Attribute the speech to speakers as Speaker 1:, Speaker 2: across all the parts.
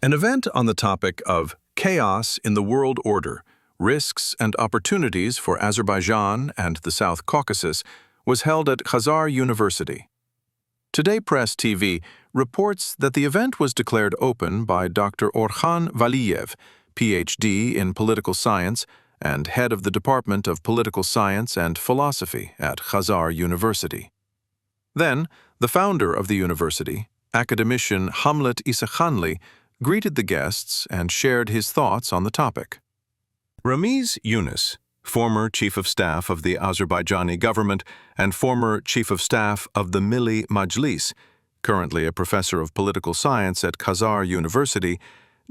Speaker 1: An event on the topic of chaos in the world order, risks and opportunities for Azerbaijan and the South Caucasus was held at Khazar University. Today Press TV reports that the event was declared open by Dr. Orhan Valiyev, Ph.D. in political science and head of the Department of Political Science and Philosophy at Khazar University. Then, the founder of the university, academician Hamlet Isakhanli, greeted the guests and shared his thoughts on the topic. Ramis Yunus, former Chief of Staff of the Azerbaijani government and former Chief of Staff of the Milli Majlis, currently a professor of political science at Khazar University,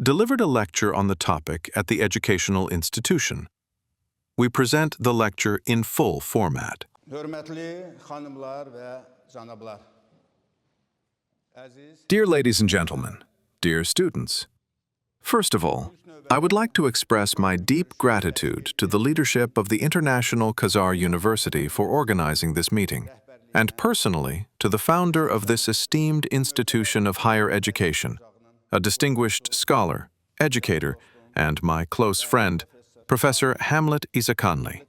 Speaker 1: delivered a lecture on the topic at the educational institution. We present the lecture in full format. Dear ladies and gentlemen, dear students, first of all, I would like to express my deep gratitude to the leadership of the International Khazar University for organizing this meeting, and personally to the founder of this esteemed institution of higher education, a distinguished scholar, educator, and my close friend, Professor Hamlet Isakhanli.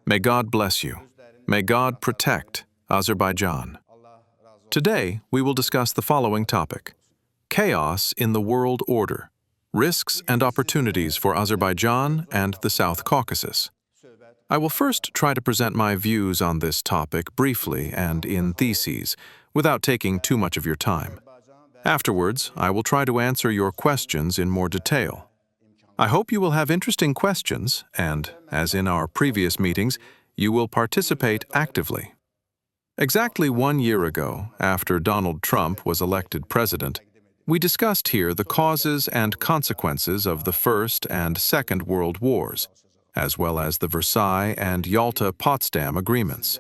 Speaker 1: May God bless you. May God protect Azerbaijan. Today, we will discuss the following topic: chaos in the world order, risks and opportunities for Azerbaijan and the South Caucasus. I will first try to present my views on this topic briefly and in theses, without taking too much of your time. Afterwards, I will try to answer your questions in more detail. I hope you will have interesting questions and, as in our previous meetings, you will participate actively. Exactly 1 year ago, after Donald Trump was elected president, we discussed here the causes and consequences of the First and Second World Wars, as well as the Versailles and Yalta-Potsdam agreements.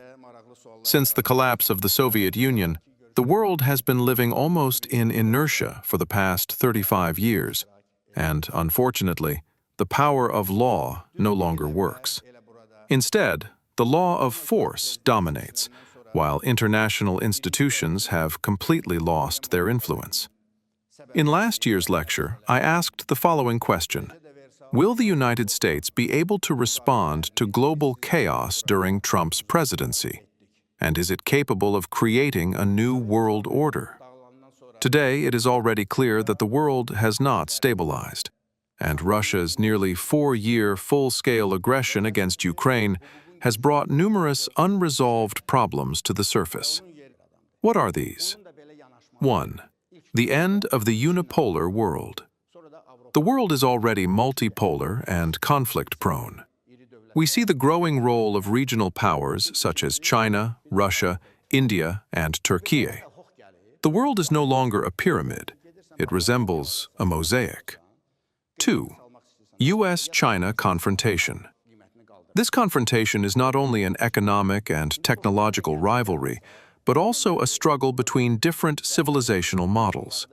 Speaker 1: Since the collapse of the Soviet Union, the world has been living almost in inertia for the past 35 years, and, unfortunately, the power of law no longer works. Instead, the law of force dominates, while international institutions have completely lost their influence. In last year's lecture, I asked the following question: will the United States be able to respond to global chaos during Trump's presidency? And is it capable of creating a new world order? Today, it is already clear that the world has not stabilized, and Russia's nearly 4-year full-scale aggression against Ukraine has brought numerous unresolved problems to the surface. What are these? 1. The end of the unipolar world. The world is already multipolar and conflict-prone. We see the growing role of regional powers such as China, Russia, India, and Turkey. The world is no longer a pyramid. It resembles a mosaic. 2. U.S.-China confrontation. This confrontation is not only an economic and technological rivalry, but also a struggle between different civilizational models.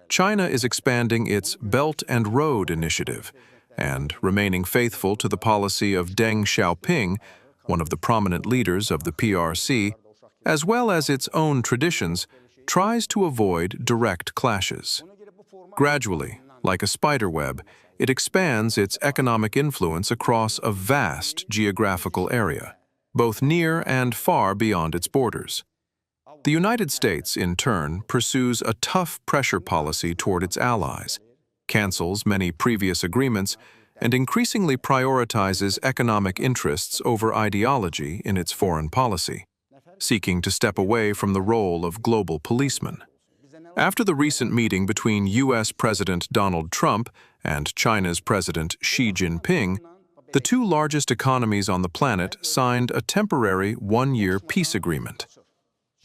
Speaker 1: China is expanding its Belt and Road Initiative and, remaining faithful to the policy of Deng Xiaoping, one of the prominent leaders of the PRC, as well as its own traditions, tries to avoid direct clashes. Gradually, like a spiderweb, it expands its economic influence across a vast geographical area, both near and far beyond its borders. The United States, in turn, pursues a tough pressure policy toward its allies, cancels many previous agreements, and increasingly prioritizes economic interests over ideology in its foreign policy, seeking to step away from the role of global policeman. After the recent meeting between U.S. President Donald Trump and China's President Xi Jinping, the two largest economies on the planet signed a temporary 1-year peace agreement.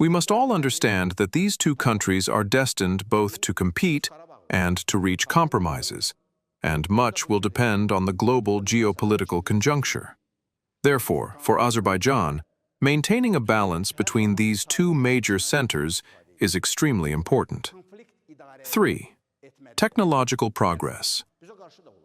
Speaker 1: We must all understand that these two countries are destined both to compete and to reach compromises, and much will depend on the global geopolitical conjuncture. Therefore, for Azerbaijan, maintaining a balance between these two major centers is extremely important. 3. Technological progress.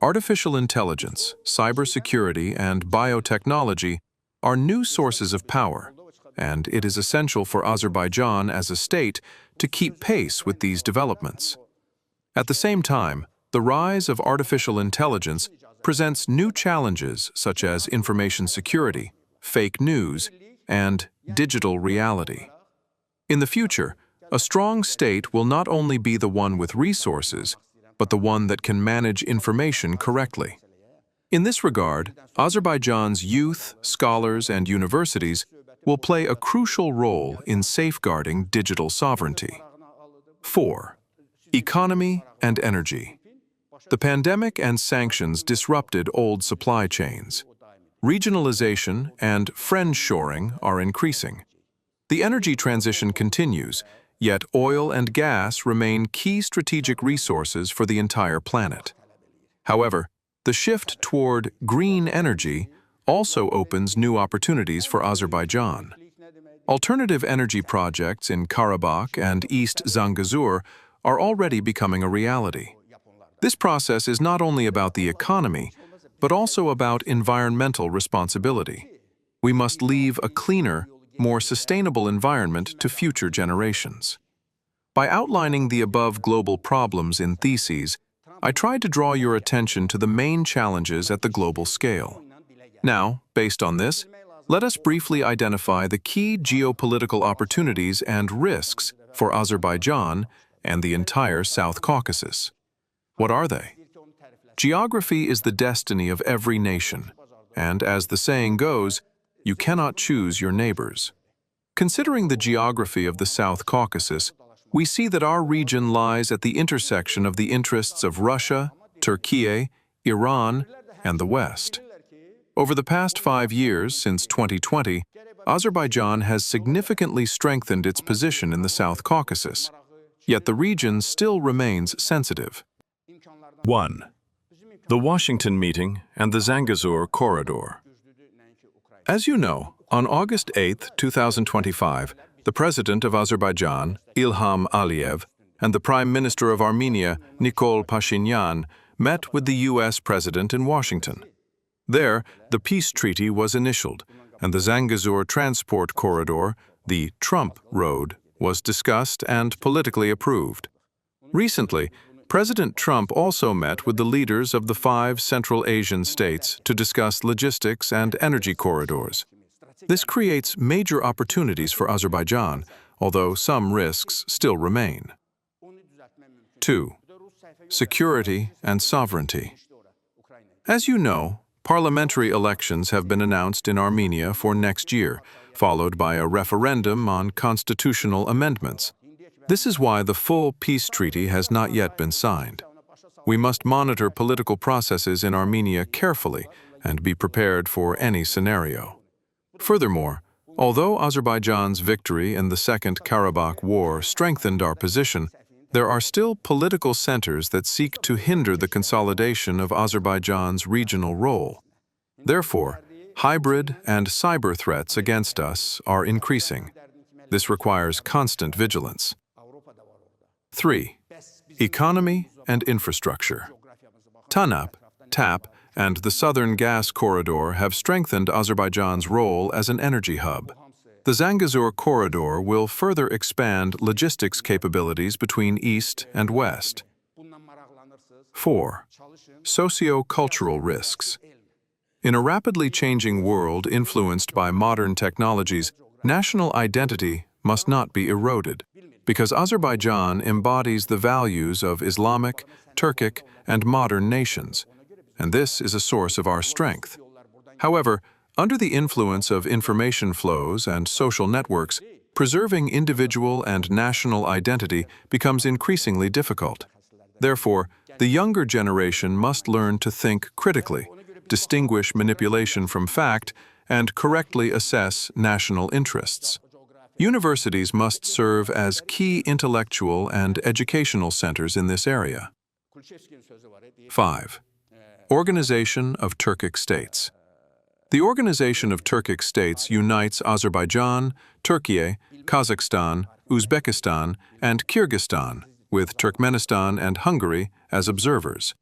Speaker 1: Artificial intelligence, cybersecurity, and biotechnology are new sources of power, and it is essential for Azerbaijan as a state to keep pace with these developments. At the same time, the rise of artificial intelligence presents new challenges such as information security, fake news, and digital reality. In the future, a strong state will not only be the one with resources, but the one that can manage information correctly. In this regard, Azerbaijan's youth, scholars, and universities will play a crucial role in safeguarding digital sovereignty. 4. Economy and energy. The pandemic and sanctions disrupted old supply chains. Regionalization and friendshoring are increasing. The energy transition continues, yet oil and gas remain key strategic resources for the entire planet. However, the shift toward green energy also opens new opportunities for Azerbaijan. Alternative energy projects in Karabakh and East Zangezur are already becoming a reality. This process is not only about the economy, but also about environmental responsibility. We must leave a cleaner, more sustainable environment to future generations. By outlining the above global problems in theses, I tried to draw your attention to the main challenges at the global scale. Now, based on this, let us briefly identify the key geopolitical opportunities and risks for Azerbaijan and the entire South Caucasus. What are they? Geography is the destiny of every nation, and as the saying goes, you cannot choose your neighbors. Considering the geography of the South Caucasus, we see that our region lies at the intersection of the interests of Russia, Turkey, Iran, and the West. Over the past 5 years, since 2020, Azerbaijan has significantly strengthened its position in the South Caucasus, yet the region still remains sensitive. 1. The Washington Meeting and the Zangezur Corridor. As you know, on August 8, 2025, the President of Azerbaijan, Ilham Aliyev, and the Prime Minister of Armenia, Nikol Pashinyan, met with the U.S. President in Washington. There, the peace treaty was initialed, and the Zangezur Transport Corridor, the Trump Road, was discussed and politically approved. Recently, President Trump also met with the leaders of the 5 Central Asian states to discuss logistics and energy corridors. This creates major opportunities for Azerbaijan, although some risks still remain. 2. Security and sovereignty. As you know, parliamentary elections have been announced in Armenia for next year, followed by a referendum on constitutional amendments. This is why the full peace treaty has not yet been signed. We must monitor political processes in Armenia carefully and be prepared for any scenario. Furthermore, although Azerbaijan's victory in the Second Karabakh War strengthened our position, there are still political centers that seek to hinder the consolidation of Azerbaijan's regional role. Therefore, hybrid and cyber threats against us are increasing. This requires constant vigilance. 3. Economy and infrastructure. TANAP, TAP, and the Southern Gas Corridor have strengthened Azerbaijan's role as an energy hub. The Zangezur Corridor will further expand logistics capabilities between East and West. 4. Socio-cultural risks. In a rapidly changing world influenced by modern technologies, national identity must not be eroded, because Azerbaijan embodies the values of Islamic, Turkic, and modern nations, and this is a source of our strength. However, under the influence of information flows and social networks, preserving individual and national identity becomes increasingly difficult. Therefore, the younger generation must learn to think critically, distinguish manipulation from fact, and correctly assess national interests. Universities must serve as key intellectual and educational centers in this area. 5. Organization of Turkic States. The Organization of Turkic States unites Azerbaijan, Turkey, Kazakhstan, Uzbekistan, and Kyrgyzstan, with Turkmenistan and Hungary as observers.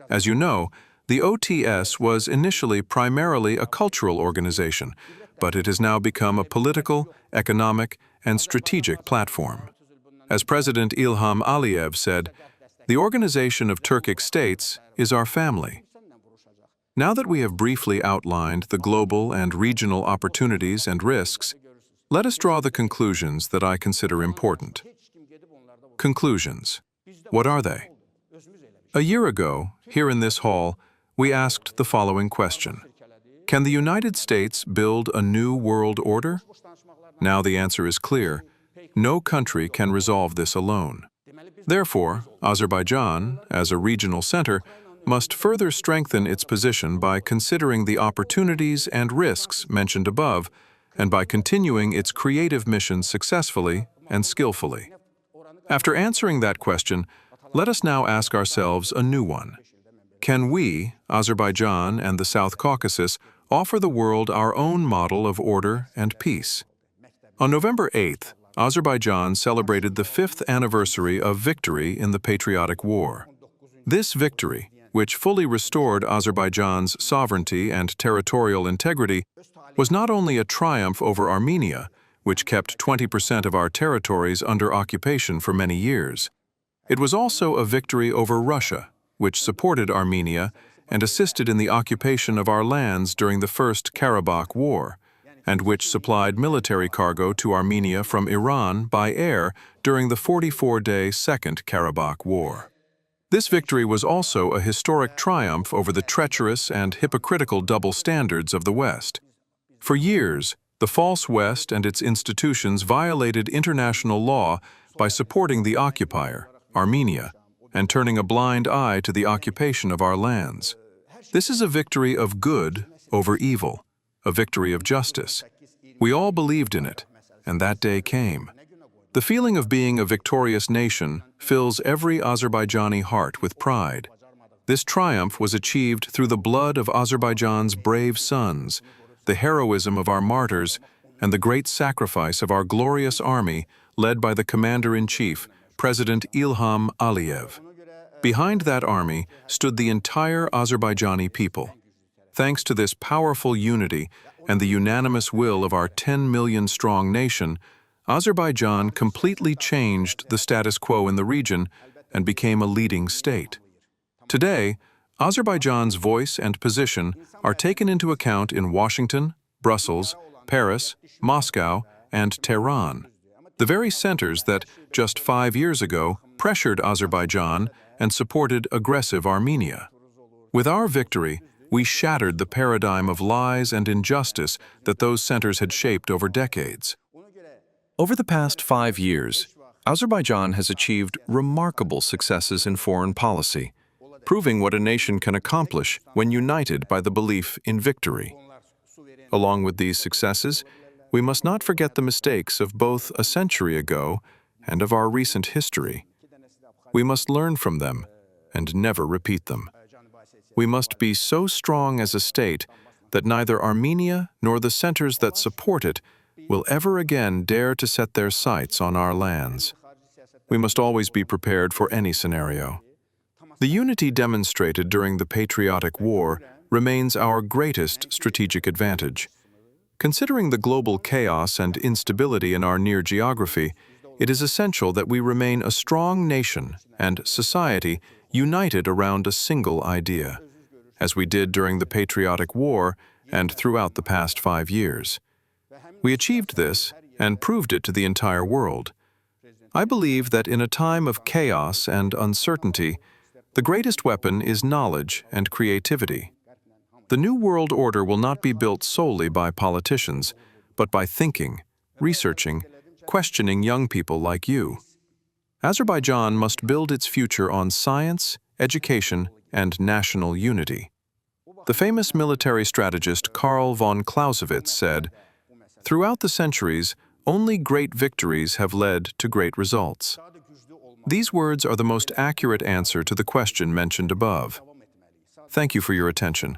Speaker 1: As you know, the OTS was initially primarily a cultural organization, but it has now become a political, economic, and strategic platform. As President Ilham Aliyev said, The Organization of Turkic States is our family. Now that we have briefly outlined the global and regional opportunities and risks, let us draw the conclusions that I consider important. Conclusions. What are they? A year ago, here in this hall, we asked the following question. Can the United States build a new world order? Now the answer is clear. No country can resolve this alone. Therefore, Azerbaijan, as a regional center, must further strengthen its position by considering the opportunities and risks mentioned above, and by continuing its creative mission successfully and skillfully. After answering that question, let us now ask ourselves a new one. Can we, Azerbaijan and the South Caucasus, offer the world our own model of order and peace? On November 8th, Azerbaijan celebrated the 5th anniversary of victory in the Patriotic War. This victory, which fully restored Azerbaijan's sovereignty and territorial integrity, was not only a triumph over Armenia, which kept 20% of our territories under occupation for many years. It was also a victory over Russia, which supported Armenia and assisted in the occupation of our lands during the First Karabakh War, and which supplied military cargo to Armenia from Iran by air during the 44-day Second Karabakh War. This victory was also a historic triumph over the treacherous and hypocritical double standards of the West. For years, the false West and its institutions violated international law by supporting the occupier, Armenia, and turning a blind eye to the occupation of our lands. This is a victory of good over evil, a victory of justice. We all believed in it, and that day came. The feeling of being a victorious nation fills every Azerbaijani heart with pride. This triumph was achieved through the blood of Azerbaijan's brave sons, the heroism of our martyrs, and the great sacrifice of our glorious army led by the Commander-in-Chief, President Ilham Aliyev. Behind that army stood the entire Azerbaijani people. Thanks to this powerful unity and the unanimous will of our 10 million-strong nation, Azerbaijan completely changed the status quo in the region and became a leading state. Today, Azerbaijan's voice and position are taken into account in Washington, Brussels, Paris, Moscow, and Tehran, the very centers that, just 5 years ago, pressured Azerbaijan and supported aggressive Armenia. With our victory, we shattered the paradigm of lies and injustice that those centers had shaped over decades. Over the past 5 years, Azerbaijan has achieved remarkable successes in foreign policy, proving what a nation can accomplish when united by the belief in victory. Along with these successes, we must not forget the mistakes of both a century ago and of our recent history. We must learn from them and never repeat them. We must be so strong as a state that neither Armenia nor the centers that support it will ever again dare to set their sights on our lands. We must always be prepared for any scenario. The unity demonstrated during the Patriotic War remains our greatest strategic advantage. Considering the global chaos and instability in our near geography, it is essential that we remain a strong nation and society united around a single idea, as we did during the Patriotic War and throughout the past 5 years. We achieved this and proved it to the entire world. I believe that in a time of chaos and uncertainty, the greatest weapon is knowledge and creativity. The New World Order will not be built solely by politicians, but by thinking, researching, questioning young people like you. Azerbaijan must build its future on science, education, and national unity. The famous military strategist Karl von Clausewitz said, "Throughout the centuries, only great victories have led to great results." These words are the most accurate answer to the question mentioned above. Thank you for your attention.